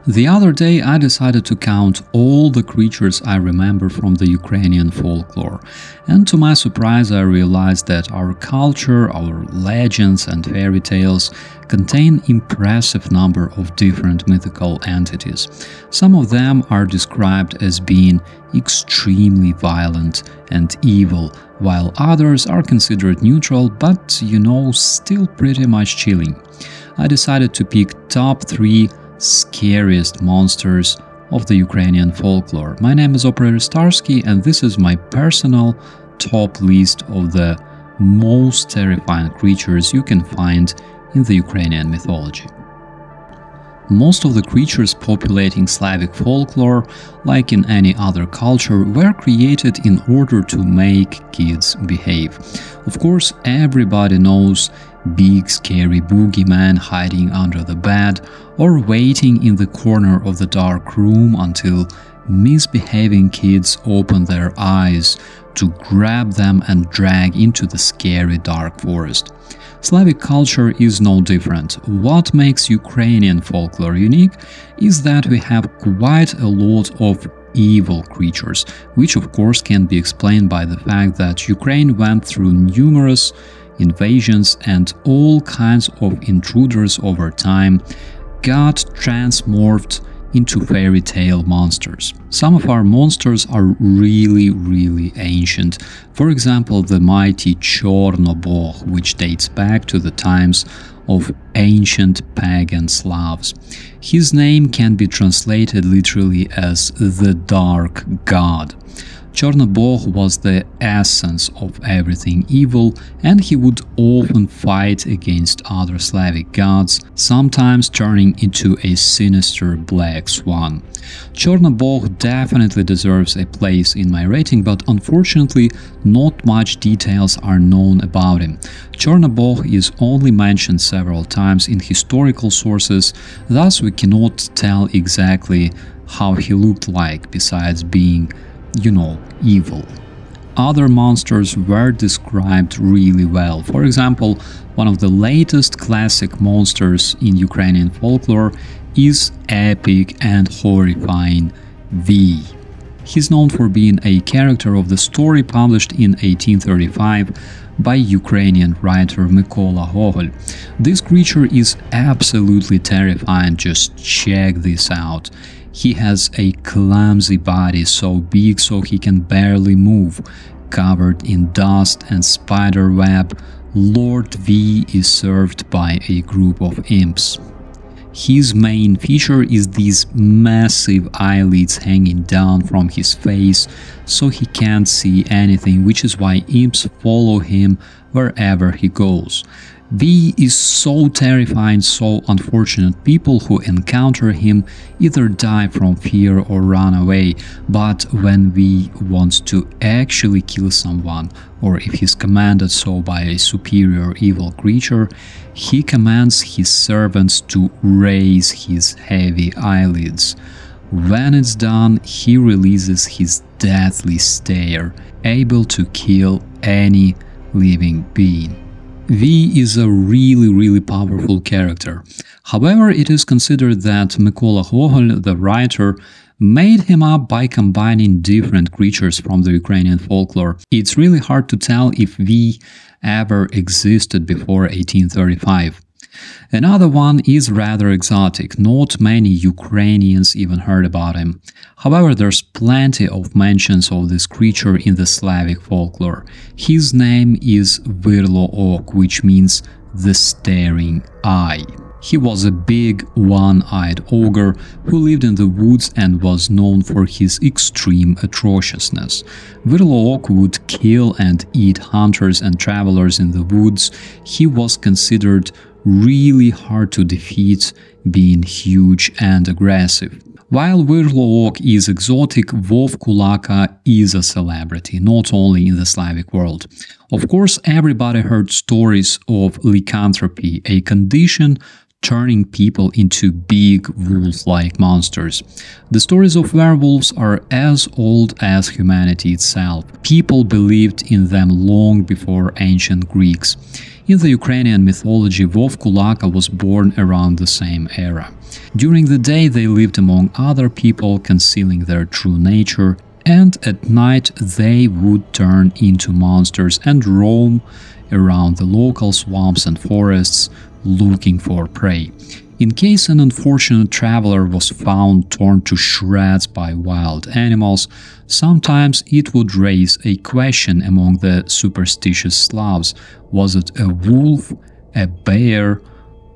The other day I decided to count all the creatures I remember from the Ukrainian folklore, and to my surprise I realized that our culture, our legends and fairy tales contain impressive number of different mythical entities. Some of them are described as being extremely violent and evil, while others are considered neutral but, still pretty much chilling. I decided to pick top 3 scariest monsters of the Ukrainian folklore. My name is Operator Starsky, and this is my personal top list of the most terrifying creatures you can find in the Ukrainian mythology. Most of the creatures populating Slavic folklore, like in any other culture, were created in order to make kids behave. Of course, everybody knows big scary boogeyman hiding under the bed or waiting in the corner of the dark room until misbehaving kids open their eyes to grab them and drag into the scary dark forest. Slavic culture is no different. What makes Ukrainian folklore unique is that we have quite a lot of evil creatures, which of course can be explained by the fact that Ukraine went through numerous invasions and all kinds of intruders over time got transmorphed into fairy tale monsters. Some of our monsters are really ancient. For example, the mighty Chornobog, which dates back to the times of ancient pagan Slavs. His name can be translated literally as the Dark God. Chornobog was the essence of everything evil, and he would often fight against other Slavic gods, sometimes turning into a sinister black swan. Chornobog definitely deserves a place in my rating, but unfortunately not much details are known about him. Chornobog is only mentioned several times in historical sources, thus we cannot tell exactly how he looked like besides being evil. Other monsters were described really well. For example, one of the latest classic monsters in Ukrainian folklore is epic and horrifying V. He's known for being a character of the story published in 1835 by Ukrainian writer Mykola Gogol. This creature is absolutely terrifying, just check this out. He has a clumsy body so big so he can barely move, covered in dust and spider web. Lord V is served by a group of imps. His main feature is these massive eyelids hanging down from his face so he can't see anything, which is why imps follow him wherever he goes. V is so terrifying, so unfortunate. People who encounter him either die from fear or run away, but when V wants to actually kill someone, or if he's commanded so by a superior evil creature, he commands his servants to raise his heavy eyelids. When it's done, he releases his deathly stare, able to kill any living being. V is a really powerful character. However, it is considered that Mykola Gogol, the writer, made him up by combining different creatures from the Ukrainian folklore. It's really hard to tell if V ever existed before 1835. Another one is rather exotic. Not many Ukrainians even heard about him. However, there's plenty of mentions of this creature in the Slavic folklore. His name is Virlo Ok, which means the staring eye. He was a big, one-eyed ogre who lived in the woods and was known for his extreme atrociousness. Virlo Ok would kill and eat hunters and travelers in the woods. He was considered really hard to defeat, being huge and aggressive. While Virlo Ok is exotic, Vovkulaka is a celebrity, not only in the Slavic world. Of course, everybody heard stories of lycanthropy, a condition turning people into big wolf-like monsters. The stories of werewolves are as old as humanity itself. People believed in them long before ancient Greeks. In the Ukrainian mythology, Vovkulaka was born around the same era. During the day they lived among other people, concealing their true nature, and at night they would turn into monsters and roam around the local swamps and forests looking for prey. In case an unfortunate traveler was found torn to shreds by wild animals, sometimes it would raise a question among the superstitious Slavs: was it a wolf, a bear,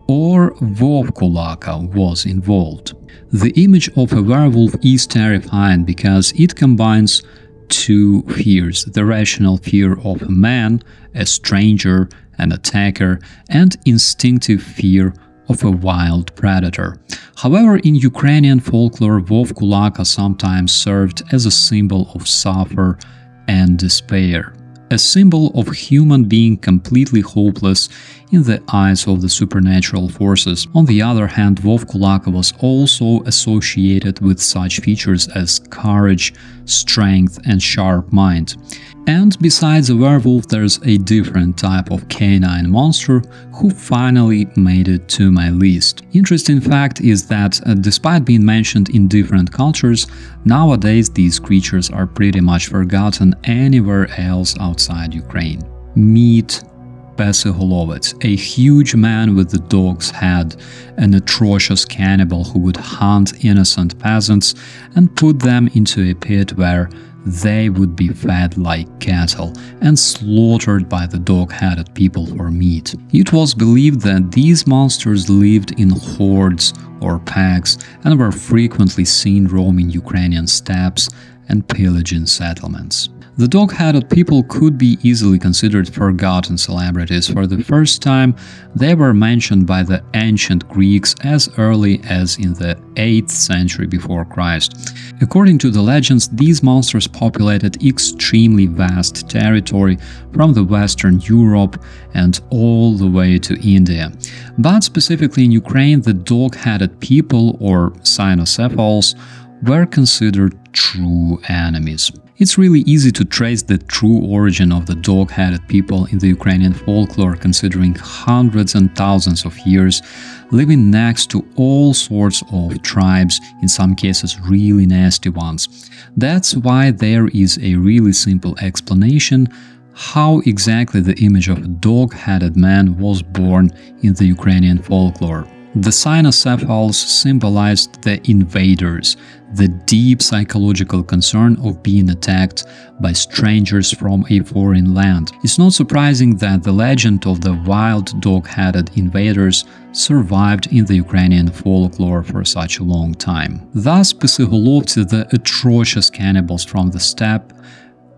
or Vovkulaka was involved? The image of a werewolf is terrifying because it combines two fears: the rational fear of a man, a stranger, an attacker, and instinctive fear of a wild predator. However, in Ukrainian folklore, Vovkulaka sometimes served as a symbol of sorrow and despair, a symbol of human being completely hopeless in the eyes of the supernatural forces. On the other hand, Vovkulaka was also associated with such features as courage, strength, and sharp mind. And besides a werewolf, there's a different type of canine monster who finally made it to my list. Interesting fact is that, despite being mentioned in different cultures, nowadays these creatures are pretty much forgotten anywhere else outside Ukraine. Meet Pessygolovets, a huge man with the dog's head, an atrocious cannibal who would hunt innocent peasants and put them into a pit where they would be fed like cattle and slaughtered by the dog-headed people for meat. It was believed that these monsters lived in hordes or packs and were frequently seen roaming Ukrainian steppes and pillaging settlements. The dog-headed people could be easily considered forgotten celebrities. For the first time, they were mentioned by the ancient Greeks as early as in the 8th century before Christ. According to the legends, these monsters populated extremely vast territory from the Western Europe and all the way to India. But specifically in Ukraine, the dog-headed people, or cynocephals, were considered true enemies. It's really easy to trace the true origin of the dog-headed people in the Ukrainian folklore, considering hundreds and thousands of years living next to all sorts of tribes, in some cases really nasty ones. That's why there is a really simple explanation how exactly the image of a dog-headed man was born in the Ukrainian folklore. The cynocephals symbolized the invaders, the deep psychological concern of being attacked by strangers from a foreign land. It's not surprising that the legend of the wild dog-headed invaders survived in the Ukrainian folklore for such a long time. Thus, Pessygolovцы, the atrocious cannibals from the steppe,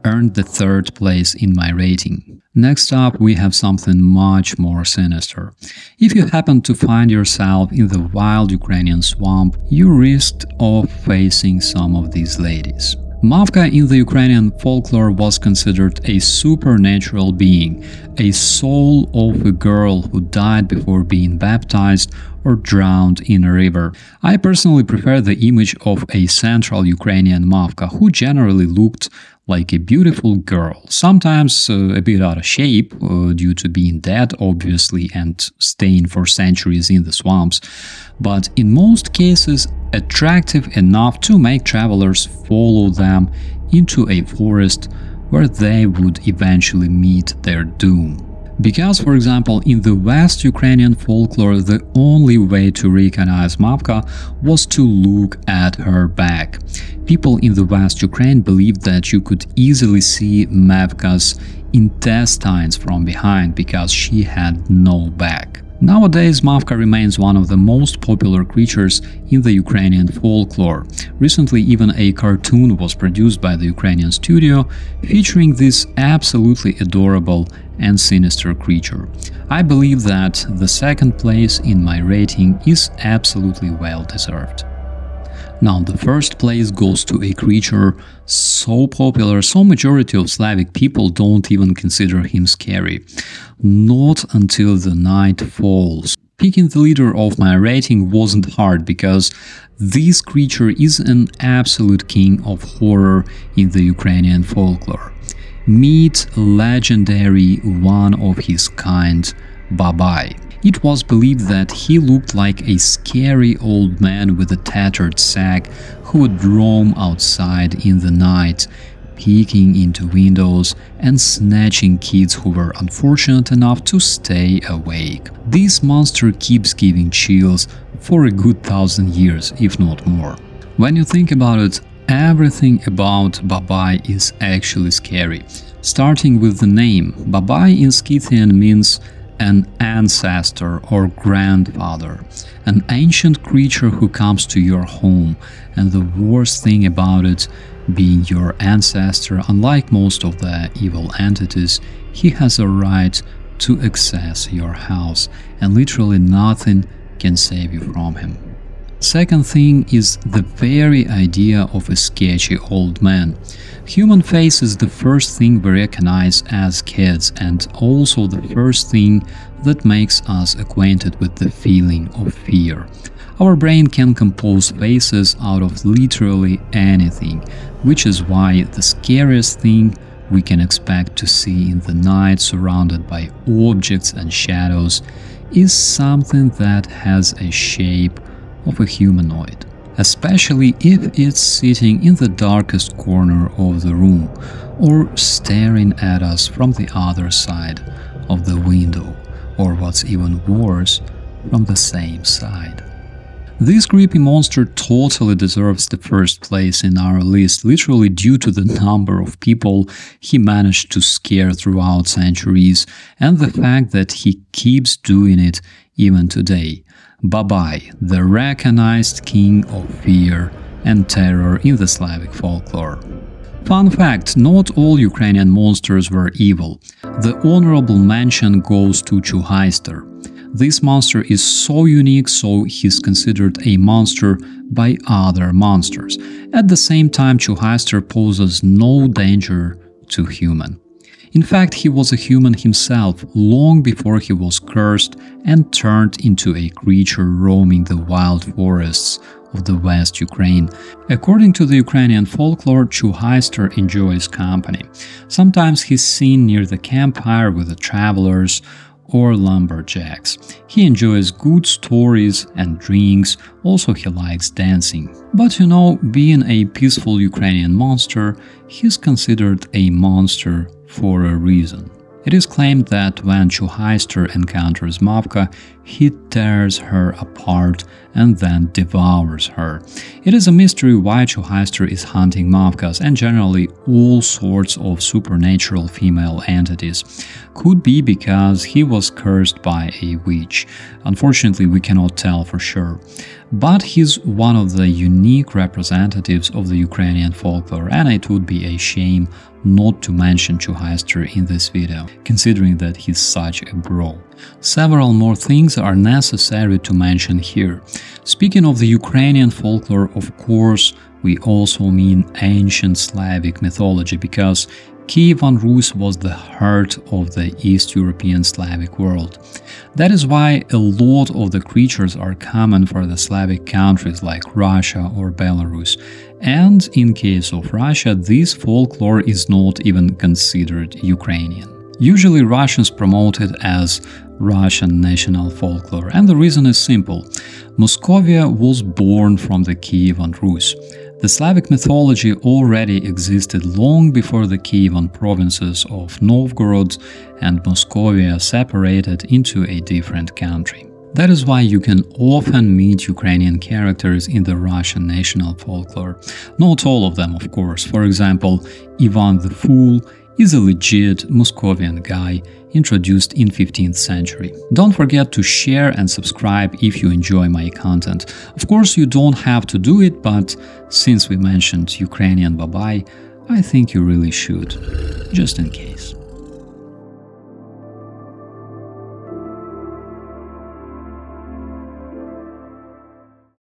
earned the 3rd place in my rating. Next up, we have something much more sinister. If you happen to find yourself in the wild Ukrainian swamp, you risked of facing some of these ladies. Mavka in the Ukrainian folklore was considered a supernatural being, a soul of a girl who died before being baptized or drowned in a river. I personally prefer the image of a central Ukrainian Mavka who generally looked like a beautiful girl, sometimes a bit out of shape due to being dead, obviously, and staying for centuries in the swamps, but in most cases attractive enough to make travelers follow them into a forest where they would eventually meet their doom. Because, for example, in the West Ukrainian folklore, the only way to recognize Mavka was to look at her back. People in the West Ukraine believed that you could easily see Mavka's intestines from behind because she had no back. Nowadays, Mavka remains one of the most popular creatures in the Ukrainian folklore. Recently, even a cartoon was produced by the Ukrainian studio featuring this absolutely adorable and sinister creature. I believe that the 2nd place in my rating is absolutely well deserved. Now, the 1st place goes to a creature so popular, so majority of Slavic people don't even consider him scary. Not until the night falls. Picking the leader of my rating wasn't hard because this creature is an absolute king of horror in the Ukrainian folklore. Meet legendary one-of-his-kind Babai. It was believed that he looked like a scary old man with a tattered sack who would roam outside in the night, peeking into windows and snatching kids who were unfortunate enough to stay awake. This monster keeps giving chills for a good 1,000 years, if not more. When you think about it, everything about Babai is actually scary. Starting with the name, Babai in Scythian means an ancestor or grandfather, an ancient creature who comes to your home, and the worst thing about it being your ancestor, unlike most of the evil entities, he has a right to access your house, and literally nothing can save you from him. Second thing is the very idea of a sketchy old man. Human face is the first thing we recognize as kids, and also the first thing that makes us acquainted with the feeling of fear. Our brain can compose faces out of literally anything, which is why the scariest thing we can expect to see in the night surrounded by objects and shadows is something that has a shape of a humanoid, especially if it's sitting in the darkest corner of the room or staring at us from the other side of the window, or what's even worse, from the same side. This creepy monster totally deserves the first place in our list, literally due to the number of people he managed to scare throughout centuries and the fact that he keeps doing it even today. Babai, the recognized king of fear and terror in the Slavic folklore. Fun fact, not all Ukrainian monsters were evil. The honorable mention goes to Chuhaister. This monster is so unique, so he's considered a monster by other monsters. At the same time, Chuhaister poses no danger to human. In fact, he was a human himself long before he was cursed and turned into a creature roaming the wild forests of the West Ukraine. According to the Ukrainian folklore, Chuhaister enjoys company. Sometimes he's seen near the campfire with the travelers or lumberjacks. He enjoys good stories and drinks, also he likes dancing. But you know, being a peaceful Ukrainian monster, he's considered a monster for a reason. It is claimed that when Chuhaister encounters Mavka, he tears her apart and then devours her. It is a mystery why Chuhaister is hunting Mavkas and generally all sorts of supernatural female entities. Could be because he was cursed by a witch. Unfortunately, we cannot tell for sure. But he's one of the unique representatives of the Ukrainian folklore, and it would be a shame not to mention Chuhaister in this video, considering that he's such a bro. Several more things are necessary to mention here. Speaking of the Ukrainian folklore, of course, we also mean ancient Slavic mythology, because Kievan Rus was the heart of the East European Slavic world. That is why a lot of the creatures are common for the Slavic countries like Russia or Belarus. And in case of Russia, this folklore is not even considered Ukrainian. Usually Russians promote it as Russian national folklore, and the reason is simple. Moscovia was born from the Kievan Rus. The Slavic mythology already existed long before the Kievan provinces of Novgorod and Moscovia separated into a different country. That is why you can often meet Ukrainian characters in the Russian national folklore. Not all of them, of course. For example, Ivan the Fool is a legit Moscovian guy introduced in 15th century. Don't forget to share and subscribe if you enjoy my content. Of course, you don't have to do it, but since we mentioned Ukrainian Babai, I think you really should, just in case.